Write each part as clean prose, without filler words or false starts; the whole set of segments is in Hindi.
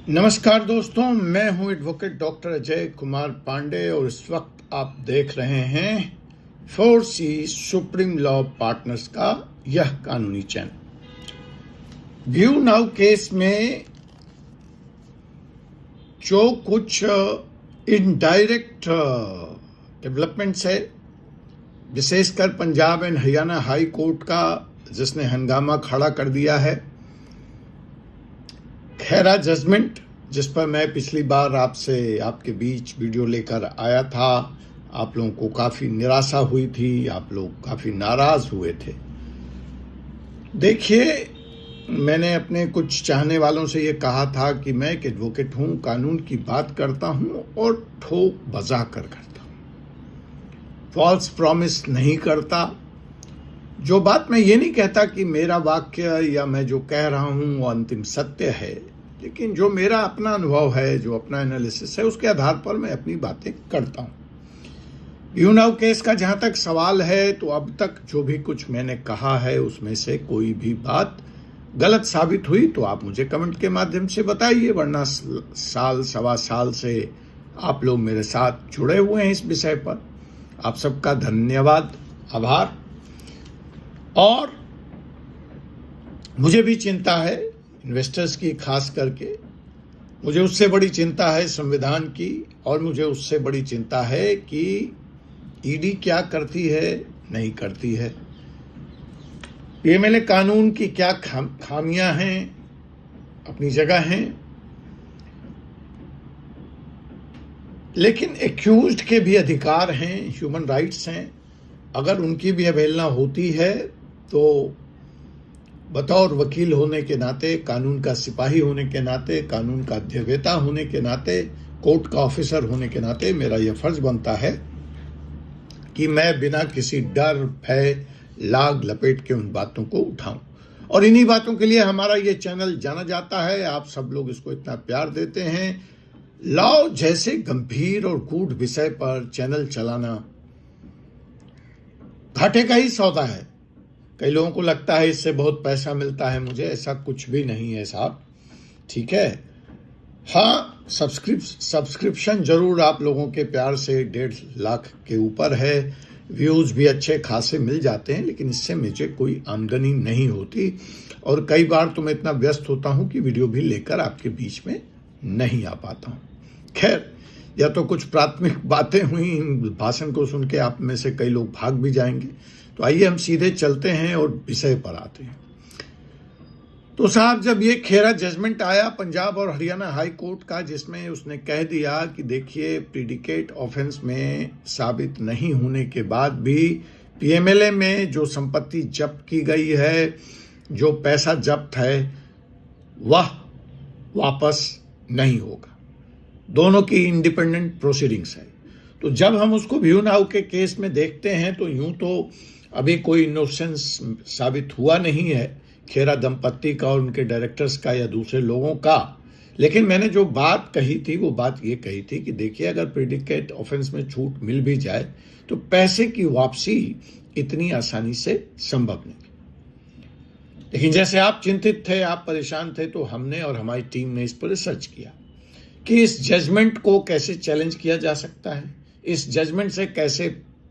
नमस्कार दोस्तों, मैं हूं एडवोकेट डॉक्टर अजय कुमार पांडे और इस वक्त आप देख रहे हैं 4C सुप्रीम लॉ पार्टनर्स का यह कानूनी चैनल। व्यू नाउ केस में जो कुछ इनडायरेक्ट डेवलपमेंट्स है, विशेषकर Punjab and Haryana high court का, जिसने हंगामा खड़ा कर दिया है। खेरा जजमेंट, जिस पर मैं पिछली बार आपसे आपके बीच वीडियो लेकर आया था, आप लोगों को काफ़ी निराशा हुई थी, आप लोग काफ़ी नाराज़ हुए थे। देखिए, मैंने अपने कुछ चाहने वालों से ये कहा था कि मैं एक एडवोकेट हूँ, कानून की बात करता हूँ और ठोक बजा कर करता हूँ, फॉल्स प्रॉमिस नहीं करता। जो बात मैं ये नहीं कहता कि मेरा वाक्य या मैं जो कह रहा हूँ वो अंतिम सत्य है, लेकिन जो मेरा अपना अनुभव है, जो अपना एनालिसिस है, उसके आधार पर मैं अपनी बातें करता हूँ। व्यू नाउ केस का जहाँ तक सवाल है, तो अब तक जो भी कुछ मैंने कहा है उसमें से कोई भी बात गलत साबित हुई तो आप मुझे कमेंट के माध्यम से बताइए, वरना साल सवा साल से आप लोग मेरे साथ जुड़े हुए हैं इस विषय पर। आप सबका धन्यवाद, आभार। और मुझे भी चिंता है इन्वेस्टर्स की, खास करके मुझे उससे बड़ी चिंता है संविधान की, और मुझे उससे बड़ी चिंता है कि ईडी क्या करती है, नहीं करती है। पीएमएलए कानून की क्या खामियां हैं, अपनी जगह हैं, लेकिन एक्यूज्ड के भी अधिकार हैं, ह्यूमन राइट्स हैं। अगर उनकी भी अवहेलना होती है तो बतौर वकील होने के नाते, कानून का सिपाही होने के नाते, कानून का अध्यवेता होने के नाते, कोर्ट का ऑफिसर होने के नाते मेरा यह फर्ज बनता है कि मैं बिना किसी डर, भय, लाग लपेट के उन बातों को उठाऊं। और इन्हीं बातों के लिए हमारा ये चैनल जाना जाता है। आप सब लोग इसको इतना प्यार देते हैं। लॉ जैसे गंभीर और गूढ़ विषय पर चैनल चलाना घाटे का ही सौदा है। कई लोगों को लगता है इससे बहुत पैसा मिलता है, मुझे ऐसा कुछ भी नहीं है साहब, ठीक है। हाँ, सब्सक्रिप्शन जरूर आप लोगों के प्यार से 1.5 लाख के ऊपर है, व्यूज भी अच्छे खासे मिल जाते हैं, लेकिन इससे मुझे कोई आमदनी नहीं होती। और कई बार तो मैं इतना व्यस्त होता हूं कि वीडियो भी लेकर आपके बीच में नहीं आ पाता हूं। खैर, या तो कुछ प्राथमिक बातें हुई, भाषण को सुन के आप में से कई लोग भाग भी जाएंगे। तो आइए हम सीधे चलते हैं और विषय पर आते हैं। तो साहब, जब ये खेरा जजमेंट आया पंजाब और हरियाणा हाई कोर्ट का, जिसमें उसने कह दिया कि देखिए, प्रीडिकेट ऑफेंस में साबित नहीं होने के बाद भी पीएमएलए में जो संपत्ति जब्त की गई है, जो पैसा जब्त है, वह वापस नहीं होगा। दोनों की इंडिपेंडेंट प्रोसीडिंग्स है। तो जब हम उसको व्यू नाउ के केस में देखते हैं तो यूं तो अभी कोई इनोसेंस साबित हुआ नहीं है खेरा दंपत्ति का और उनके डायरेक्टर्स का या दूसरे लोगों का। लेकिन मैंने जो बात कही थी वो बात ये कही थी कि देखिए, अगर प्रेडिकेट ऑफेंस में छूट मिल भी जाए तो पैसे की वापसी इतनी आसानी से संभव नहीं। लेकिन जैसे आप चिंतित थे, आप परेशान थे, तो हमने और हमारी टीम ने इस पर रिसर्च किया कि इस जजमेंट को कैसे चैलेंज किया जा सकता है, इस जजमेंट से कैसे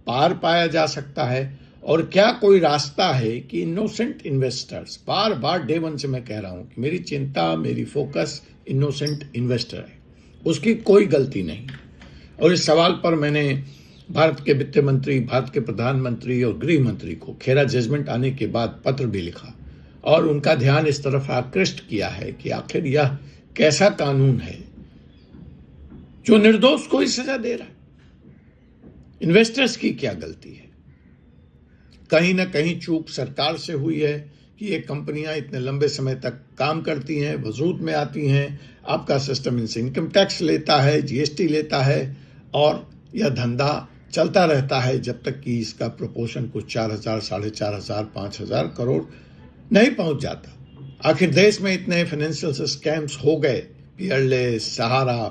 पार पाया जा सकता है, और क्या कोई रास्ता है कि इनोसेंट इन्वेस्टर्स, बार बार डे वन से मैं कह रहा हूं कि मेरी चिंता, मेरी फोकस इनोसेंट इन्वेस्टर है, उसकी कोई गलती नहीं। और इस सवाल पर मैंने भारत के वित्त मंत्री, भारत के प्रधानमंत्री और गृह मंत्री को खेरा जजमेंट आने के बाद पत्र भी लिखा और उनका ध्यान इस तरफ आकृष्ट किया है कि आखिर यह कैसा कानून है जो निर्दोष को ही सजा दे रहा है। इन्वेस्टर्स की क्या गलती है? कहीं ना कहीं चूक सरकार से हुई है कि ये कंपनियां इतने लंबे समय तक काम करती हैं, वजूद में आती हैं, आपका सिस्टम इनसे इनकम टैक्स लेता है, जीएसटी लेता है, और यह धंधा चलता रहता है जब तक कि इसका प्रोपोर्शन कुछ 4,000, 4,500, 5,000 करोड़ नहीं पहुंच जाता। आखिर देश में इतने फाइनेंशियल स्कैम्स हो गए, पियरलेस, सहारा,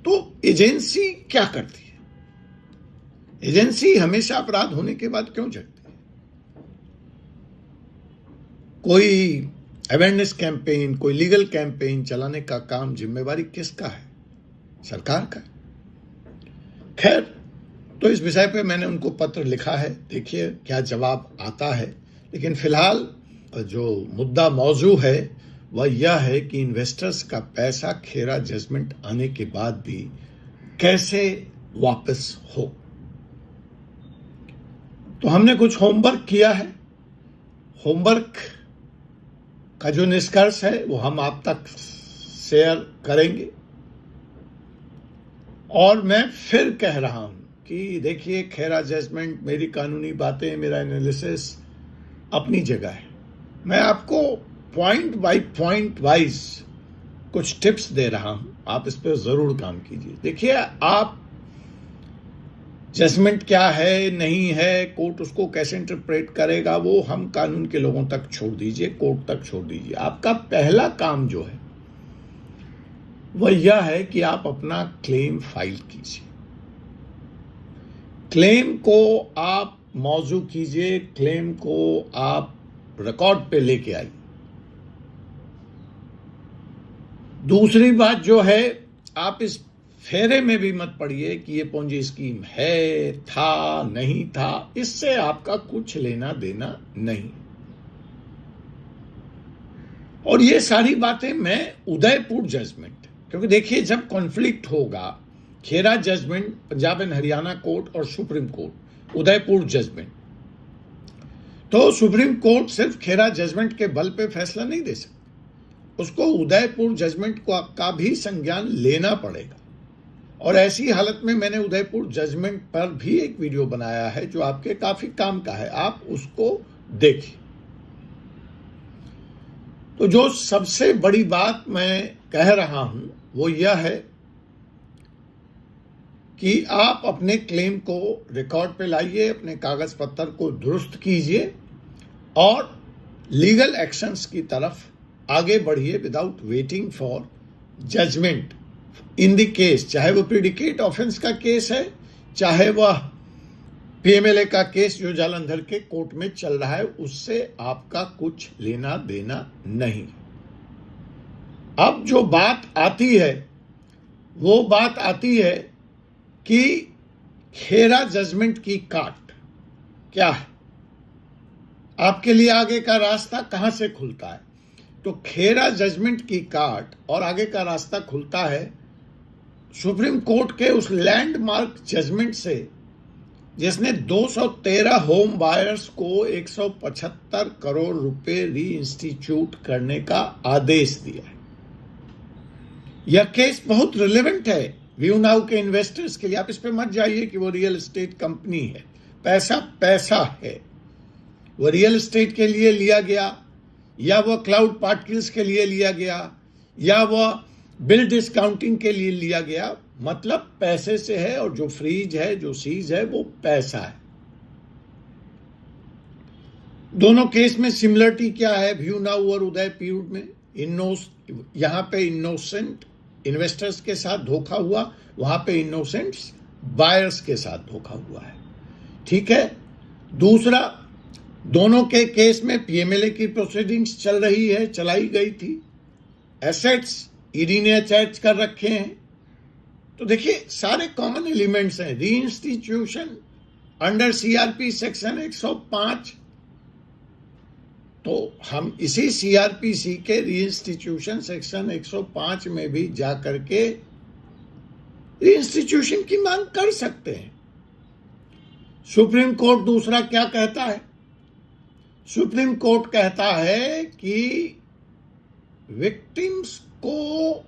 तो एजेंसी क्या करती है? एजेंसी हमेशा अपराध होने के बाद क्यों जगती है? कोई अवेयरनेस कैंपेन, कोई लीगल कैंपेन चलाने का काम, जिम्मेवारी किसका है? सरकार का। खैर, तो इस विषय पे मैंने उनको पत्र लिखा है, देखिए क्या जवाब आता है। लेकिन फिलहाल जो मुद्दा मौजू है वह यह है कि इन्वेस्टर्स का पैसा खेरा जजमेंट आने के बाद भी कैसे वापस हो। तो हमने कुछ होमवर्क किया है। होमवर्क का जो निष्कर्ष है वो हम आप तक शेयर करेंगे। और मैं फिर कह रहा हूं कि देखिए, खेरा जजमेंट, मेरी कानूनी बातें, मेरा एनालिसिस अपनी जगह है। मैं आपको पॉइंट बाय पॉइंट वाइज कुछ टिप्स दे रहा हूं, आप इस पर जरूर काम कीजिए। देखिए, आप जजमेंट क्या है, नहीं है, कोर्ट उसको कैसे इंटरप्रेट करेगा, वो हम कानून के लोगों तक छोड़ दीजिए, कोर्ट तक छोड़ दीजिए। आपका पहला काम जो है वह यह है कि आप अपना क्लेम फाइल कीजिए। क्लेम को आप मौजू कीजिए, क्लेम को आप रिकॉर्ड पे लेके आइए। दूसरी बात जो है, आप इस फेरे में भी मत पड़िए कि ये पोंजी स्कीम है, था, नहीं था, इससे आपका कुछ लेना देना नहीं। और ये सारी बातें मैं उदयपुर जजमेंट, क्योंकि देखिए, जब कॉन्फ्लिक्ट होगा, Khera judgement Punjab and Haryana court और सुप्रीम कोर्ट, उदयपुर जजमेंट, तो सुप्रीम कोर्ट सिर्फ खेरा जजमेंट के बल पे फैसला नहीं दे सकती, उसको उदयपुर जजमेंट का भी संज्ञान लेना पड़ेगा। और ऐसी हालत में मैंने उदयपुर जजमेंट पर भी एक वीडियो बनाया है जो आपके काफी काम का है, आप उसको देखिए। तो जो सबसे बड़ी बात मैं कह रहा हूं वो यह है कि आप अपने क्लेम को रिकॉर्ड पे लाइए, अपने कागज पत्तर को दुरुस्त कीजिए और लीगल एक्शंस की तरफ आगे बढ़िए without waiting for judgement in the case. चाहे वो प्रेडिकेट ऑफेंस का केस है, चाहे वह पीएमएलए का केस जो जालंधर के कोर्ट में चल रहा है, उससे आपका कुछ लेना देना नहीं। अब जो बात आती है वो बात आती है कि खेरा जजमेंट की काट क्या है, आपके लिए आगे का रास्ता कहां से खुलता है। तो खेरा जजमेंट की काट और आगे का रास्ता खुलता है सुप्रीम कोर्ट के उस लैंडमार्क जजमेंट से, जिसने 213 होम बायर्स को 175 करोड़ रुपए री इंस्टीट्यूट करने का आदेश दिया है। यह केस बहुत रिलेवेंट है व्यू नाउ के इन्वेस्टर्स के लिए। आप इस पे मत जाइए कि वो रियल एस्टेट कंपनी है, पैसा पैसा है। वो रियल एस्टेट के लिए लिया गया, या वह क्लाउड पार्टिकल्स के लिए लिया गया, या वह बिल डिस्काउंटिंग के लिए लिया गया, मतलब पैसे से है। और जो फ्रीज है, जो सीज है, वो पैसा है। दोनों केस में सिमिलरिटी क्या है व्यू नाउ और उदयपुर में? यहां पे इनोसेंट इन्वेस्टर्स के साथ धोखा हुआ, वहां पे इनोसेंट्स बायर्स के साथ धोखा हुआ है। ठीक है। दूसरा, दोनों के केस में पीएमएलए की प्रोसीडिंग्स चल रही है, चलाई गई थी, एसेट्स ईडी ने अटैच कर रखे हैं। तो देखिए, सारे कॉमन एलिमेंट्स हैं। री इंस्टीट्यूशन अंडर सीआरपी सेक्शन 105, तो हम इसी सीआरपीसी के री इंस्टीट्यूशन सेक्शन 105 में भी जाकर के री इंस्टीट्यूशन की मांग कर सकते हैं। सुप्रीम कोर्ट दूसरा क्या कहता है? सुप्रीम कोर्ट कहता है कि विक्टिम्स को,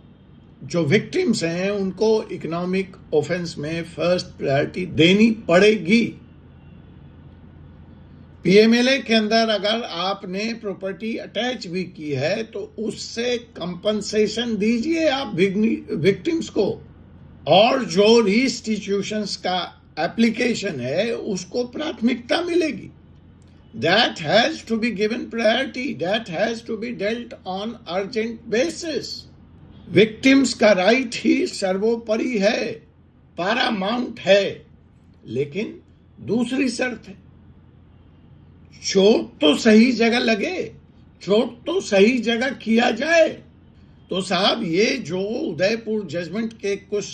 जो विक्टिम्स हैं, उनको इकोनॉमिक ऑफेंस में फर्स्ट प्रायोरिटी देनी पड़ेगी। पीएमएलए के अंदर अगर आपने प्रॉपर्टी अटैच भी की है तो उससे कंपनसेशन दीजिए आप विक्टिम्स को, और जो रीइंस्टीट्यूशंस का एप्लीकेशन है उसको प्राथमिकता मिलेगी। That has to be given priority. That has to be dealt on urgent basis. Victims का राइट ही सर्वोपरि है, पैरामाउंट है। लेकिन दूसरी शर्त है, चोट तो सही जगह लगे, चोट तो सही जगह किया जाए। तो साहब ये जो उदयपुर जजमेंट के कुछ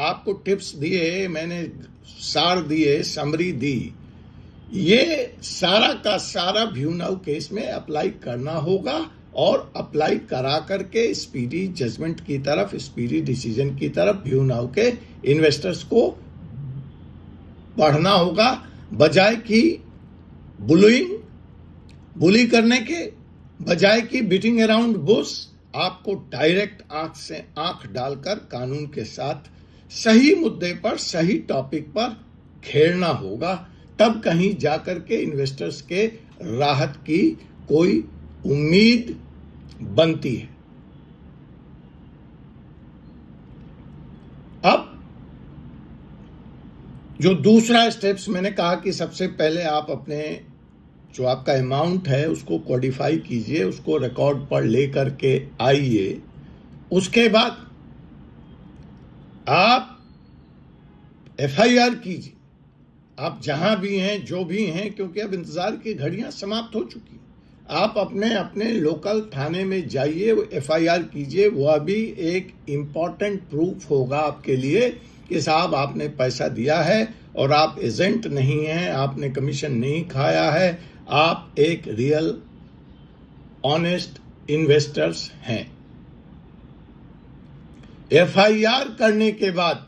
आपको टिप्स दिए, मैंने सार दिए, समरी दी, ये सारा का सारा व्यू नाउ केस में अप्लाई करना होगा और अप्लाई करा करके स्पीडी जजमेंट की तरफ, स्पीडी डिसीजन की तरफ व्यू नाउ के इन्वेस्टर्स को बढ़ना होगा, बजाय कि बुली करने के, बजाय कि बीटिंग अराउंड बुश। आपको डायरेक्ट आंख से आंख डालकर कानून के साथ सही मुद्दे पर, सही टॉपिक पर खेलना होगा, तब कहीं जाकर के इन्वेस्टर्स के राहत की कोई उम्मीद बनती है। अब जो दूसरा स्टेप्स मैंने कहा कि सबसे पहले आप अपने जो आपका अमाउंट है उसको कोडिफाई कीजिए, उसको रिकॉर्ड पर लेकर के आइए। उसके बाद आप FIR कीजिए, आप जहां भी हैं, जो भी हैं, क्योंकि अब इंतजार की घड़ियां समाप्त हो चुकी। आप अपने अपने लोकल थाने में जाइए, FIR कीजिए। वह भी एक इम्पॉर्टेंट प्रूफ होगा आपके लिए कि साहब आपने पैसा दिया है और आप एजेंट नहीं हैं, आपने कमीशन नहीं खाया है, आप एक रियल ऑनेस्ट इन्वेस्टर्स हैं। FIR करने के बाद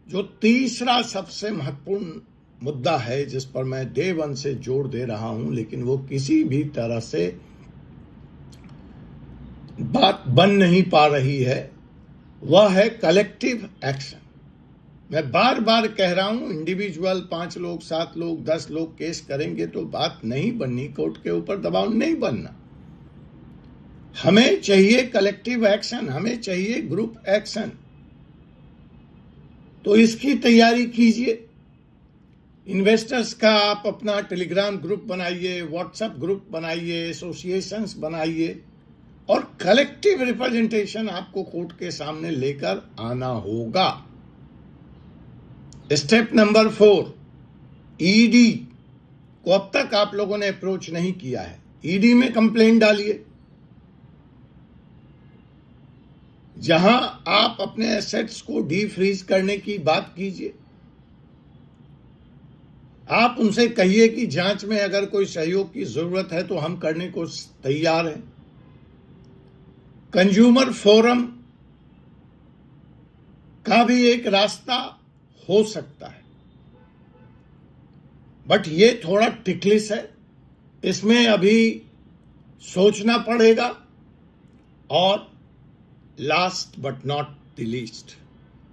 जो तीसरा सबसे महत्वपूर्ण मुद्दा है, जिस पर मैं डे वन से जोर दे रहा हूं, लेकिन वो किसी भी तरह से बात बन नहीं पा रही है, वह है कलेक्टिव एक्शन। मैं बार बार कह रहा हूं, इंडिविजुअल 5 लोग, 7 लोग, 10 लोग केस करेंगे तो बात नहीं बननी, कोर्ट के ऊपर दबाव नहीं बनना। हमें चाहिए कलेक्टिव एक्शन, हमें चाहिए ग्रुप एक्शन। तो इसकी तैयारी कीजिए। इन्वेस्टर्स का आप अपना टेलीग्राम ग्रुप बनाइए, व्हाट्सएप ग्रुप बनाइए, एसोसिएशंस बनाइए और कलेक्टिव रिप्रेजेंटेशन आपको कोर्ट के सामने लेकर आना होगा। स्टेप नंबर 4, ईडी को अब तक आप लोगों ने अप्रोच नहीं किया है, ईडी में कंप्लेंट डालिए, जहां आप अपने एसेट्स को डीफ्रीज करने की बात कीजिए। आप उनसे कहिए कि जांच में अगर कोई सहयोग की जरूरत है तो हम करने को तैयार हैं। कंज्यूमर फोरम का भी एक रास्ता हो सकता है, बट ये थोड़ा टिकलिस है, इसमें अभी सोचना पड़ेगा। और last but not the least,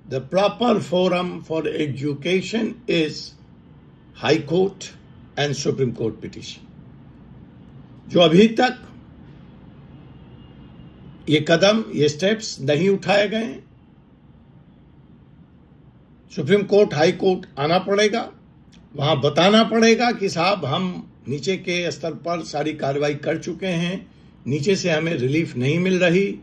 the proper forum for education is high court and supreme court petition. जो अभी तक ये कदम, ये स्टेप्स नहीं उठाए गए हैं, सुप्रीम कोर्ट, हाई कोर्ट आना पड़ेगा, वहां बताना पड़ेगा कि साहब हम नीचे के स्तर पर सारी कार्रवाई कर चुके हैं, नीचे से हमें रिलीफ नहीं मिल रही,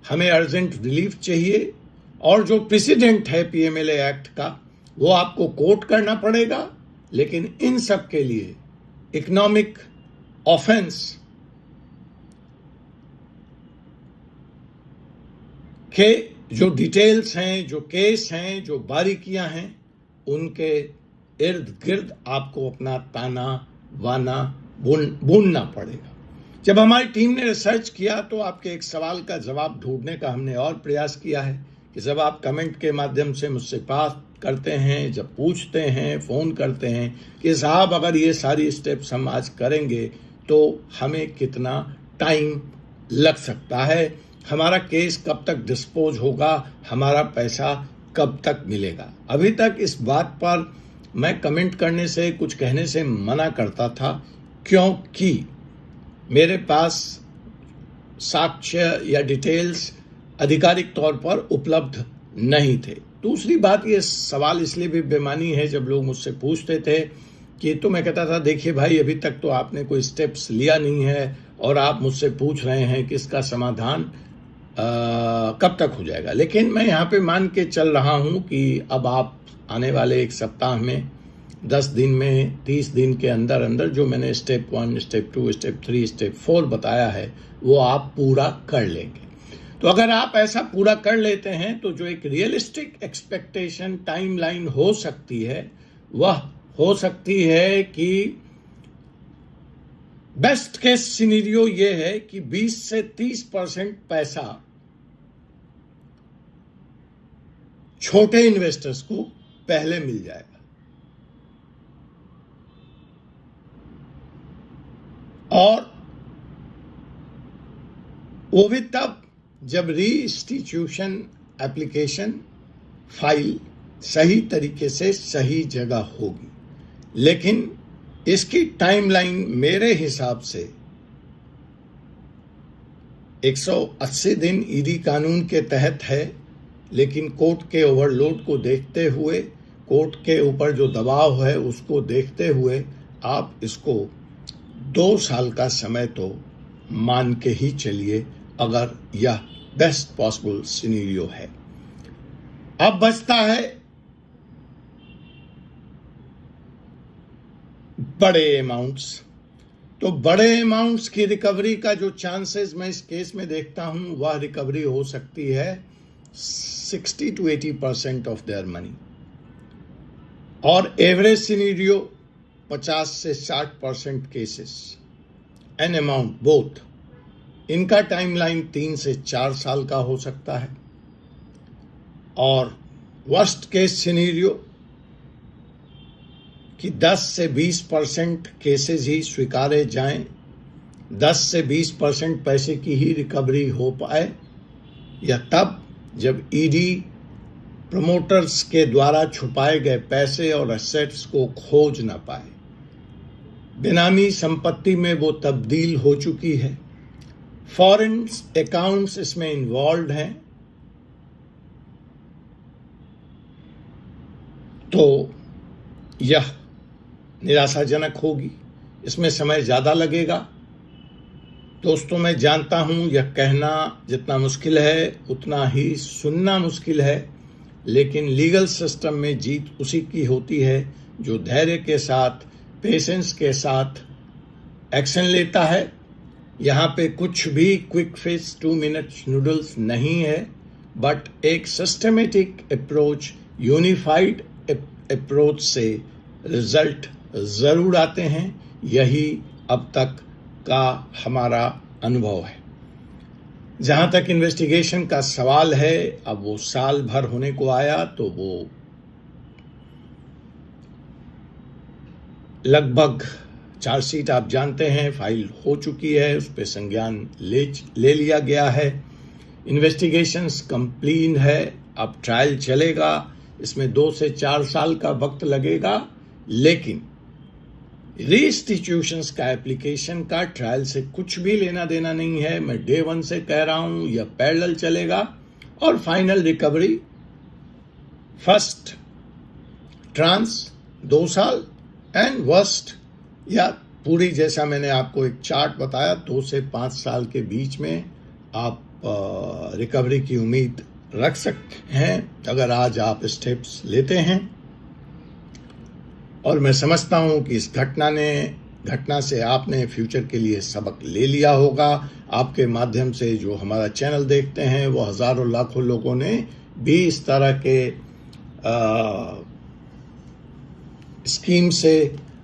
हमें अर्जेंट रिलीफ चाहिए। और जो प्रेसिडेंट है PMLA एक्ट का, वो आपको कोर्ट करना पड़ेगा। लेकिन इन सब के लिए इकोनॉमिक ऑफेंस के जो डिटेल्स हैं, जो केस हैं, जो बारीकियां हैं, उनके इर्द गिर्द आपको अपना ताना वाना बुनना पड़ेगा। जब हमारी टीम ने रिसर्च किया तो आपके एक सवाल का जवाब ढूंढने का हमने और प्रयास किया है कि जब आप कमेंट के माध्यम से मुझसे बात करते हैं, जब पूछते हैं, फोन करते हैं कि साहब अगर ये सारी स्टेप्स हम आज करेंगे तो हमें कितना टाइम लग सकता है, हमारा केस कब तक डिस्पोज होगा, हमारा पैसा कब तक मिलेगा। अभी तक इस बात पर मैं कमेंट करने से, कुछ कहने से मना करता था, क्योंकि मेरे पास साक्ष्य या डिटेल्स आधिकारिक तौर पर उपलब्ध नहीं थे। दूसरी बात, ये सवाल इसलिए भी बेमानी है, जब लोग मुझसे पूछते थे कि, तो मैं कहता था देखिए भाई, अभी तक तो आपने कोई स्टेप्स लिया नहीं है और आप मुझसे पूछ रहे हैं कि इसका समाधान कब तक हो जाएगा। लेकिन मैं यहाँ पे मान के चल रहा हूँ कि अब आप आने वाले एक सप्ताह में 10 दिन में, 30 दिन के अंदर अंदर जो मैंने स्टेप 1, स्टेप 2, स्टेप 3, स्टेप 4 बताया है वो आप पूरा कर लेंगे। तो अगर आप ऐसा पूरा कर लेते हैं तो जो एक रियलिस्टिक एक्सपेक्टेशन टाइमलाइन हो सकती है वह हो सकती है कि बेस्ट केस सिनेरियो ये है कि 20 से 30% पैसा छोटे इन्वेस्टर्स को पहले मिल जाएगा और वो भी तब जब रीइंस्टीट्यूशन एप्लीकेशन फाइल सही तरीके से सही जगह होगी। लेकिन इसकी टाइमलाइन मेरे हिसाब से 180 दिन ईडी कानून के तहत है, लेकिन कोर्ट के ओवरलोड को देखते हुए, कोर्ट के ऊपर जो दबाव है उसको देखते हुए आप इसको 2 साल का समय तो मान के ही चलिए, अगर यह बेस्ट पॉसिबल सिनेरियो है। अब बचता है बड़े अमाउंट्स। तो बड़े अमाउंट्स की रिकवरी का जो चांसेस मैं इस केस में देखता हूं वह रिकवरी हो सकती है 60 to 80% ऑफ देयर मनी, और एवरेज सिनेरियो 50 से 60% केसेस एन अमाउंट बोथ, इनका टाइमलाइन 3 से 4 साल का हो सकता है। और वर्स्ट केस सिनेरियो कि 10 से 20% केसेस ही स्वीकारे जाएं, 10 से 20% पैसे की ही रिकवरी हो पाए, या तब जब ईडी प्रमोटर्स के द्वारा छुपाए गए पैसे और एसेट्स को खोज ना पाए, बेनामी संपत्ति में वो तब्दील हो चुकी है, फॉरेन अकाउंट्स इसमें इन्वॉल्व हैं, तो यह निराशाजनक होगी। इसमें समय ज़्यादा लगेगा। दोस्तों, मैं जानता हूं यह कहना जितना मुश्किल है उतना ही सुनना मुश्किल है, लेकिन लीगल सिस्टम में जीत उसी की होती है जो धैर्य के साथ, पेशेंस के साथ एक्शन लेता है। यहाँ पे कुछ भी क्विक फिक्स 2 मिनट्स नूडल्स नहीं है, बट एक सिस्टमेटिक अप्रोच, यूनिफाइड अप्रोच से रिजल्ट जरूर आते हैं। यही अब तक का हमारा अनुभव है। जहां तक इन्वेस्टिगेशन का सवाल है, अब वो साल भर होने को आया, तो वो लगभग चार्जशीट आप जानते हैं फाइल हो चुकी है, उस पर संज्ञान ले लिया गया है। इन्वेस्टिगेशंस कंप्लीट है, अब ट्रायल चलेगा। इसमें 2 से 4 साल का वक्त लगेगा, लेकिन रीइंस्टीट्यूशंस का एप्लीकेशन का ट्रायल से कुछ भी लेना देना नहीं है। मैं डे 1 से कह रहा हूं, यह पैरेलल चलेगा और फाइनल रिकवरी फर्स्ट ट्रांस 2 साल एंड वर्स्ट या पूरी, जैसा मैंने आपको एक चार्ट बताया, 2 से 5 साल के बीच में आप रिकवरी की उम्मीद रख सकते हैं अगर आज आप स्टेप्स लेते हैं। और मैं समझता हूं कि इस घटना से आपने फ्यूचर के लिए सबक ले लिया होगा। आपके माध्यम से जो हमारा चैनल देखते हैं वो हजारों लाखों लोगों ने भी इस तरह के स्कीम से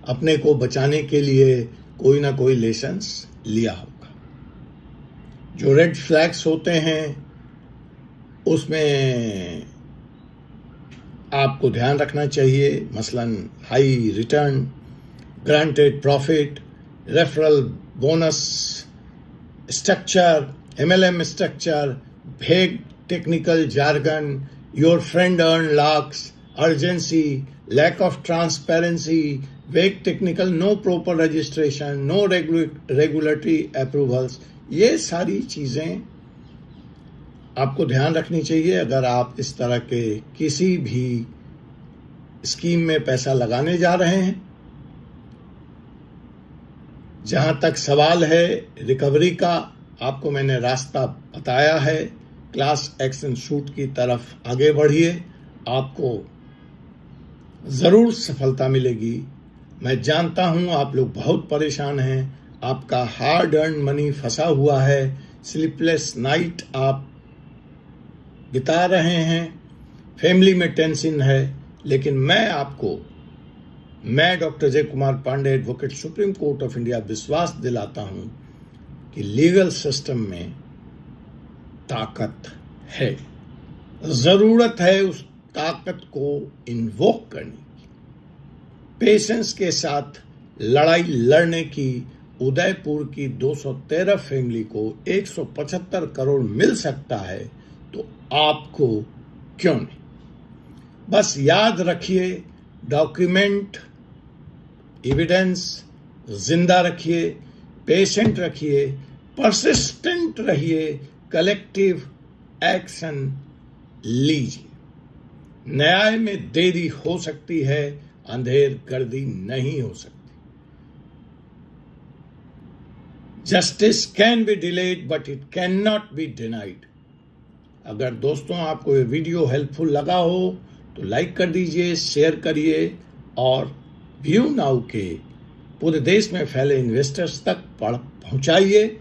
अपने को बचाने के लिए कोई ना कोई लेसन्स लिया होगा। जो रेड फ्लैग्स होते हैं उसमें आपको ध्यान रखना चाहिए, मसलन high return, granted profit, referral bonus structure, MLM structure, vague technical jargon, your friend earn lakhs, urgency, lack of transparency, vague technical, no proper registration, no regulatory approvals, ये सारी चीजें आपको ध्यान रखनी चाहिए अगर आप इस तरह के किसी भी स्कीम में पैसा लगाने जा रहे हैं। जहां तक सवाल है रिकवरी का, आपको मैंने रास्ता बताया है। क्लास एक्शन सूट की तरफ आगे बढ़िए। आपको जरूर सफलता मिलेगी। मैं जानता हूं आप लोग बहुत परेशान हैं, आपका हार्ड अर्न मनी फंसा हुआ है, स्लीपलेस नाइट आप बिता रहे हैं, फैमिली में टेंशन है, लेकिन मैं doctor Jai Kumar Pandey, advocate, supreme court of India, विश्वास दिलाता हूं कि लीगल सिस्टम में ताकत है। जरूरत है उस ताकत को इन्वोक करने की, पेशेंस के साथ लड़ाई लड़ने की। उदयपुर की 213 फैमिली को 175 करोड़ मिल सकता है, तो आपको क्यों नहीं? बस याद रखिए, डॉक्यूमेंट, एविडेंस जिंदा रखिए, पेशेंट रखिए, परसिस्टेंट रहिए, कलेक्टिव एक्शन लीजिए। न्याय में देरी हो सकती है, अंधेर गर्दी नहीं हो सकती। Justice can be delayed but it can not be denied. अगर दोस्तों आपको ये वीडियो हेल्पफुल लगा हो तो लाइक कर दीजिए, शेयर करिए और व्यू नाउ के पूरे देश में फैले इन्वेस्टर्स तक पहुंचाइए।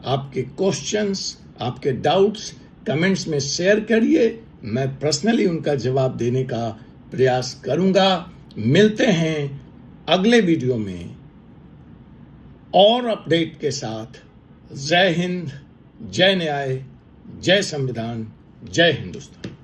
आपके क्वेश्चंस, आपके डाउट्स कमेंट्स में शेयर करिए, मैं पर्सनली उनका जवाब देने का प्रयास करूंगा। मिलते हैं अगले वीडियो में और अपडेट के साथ। जय हिंद, जय न्याय, जय संविधान, जय हिंदुस्तान।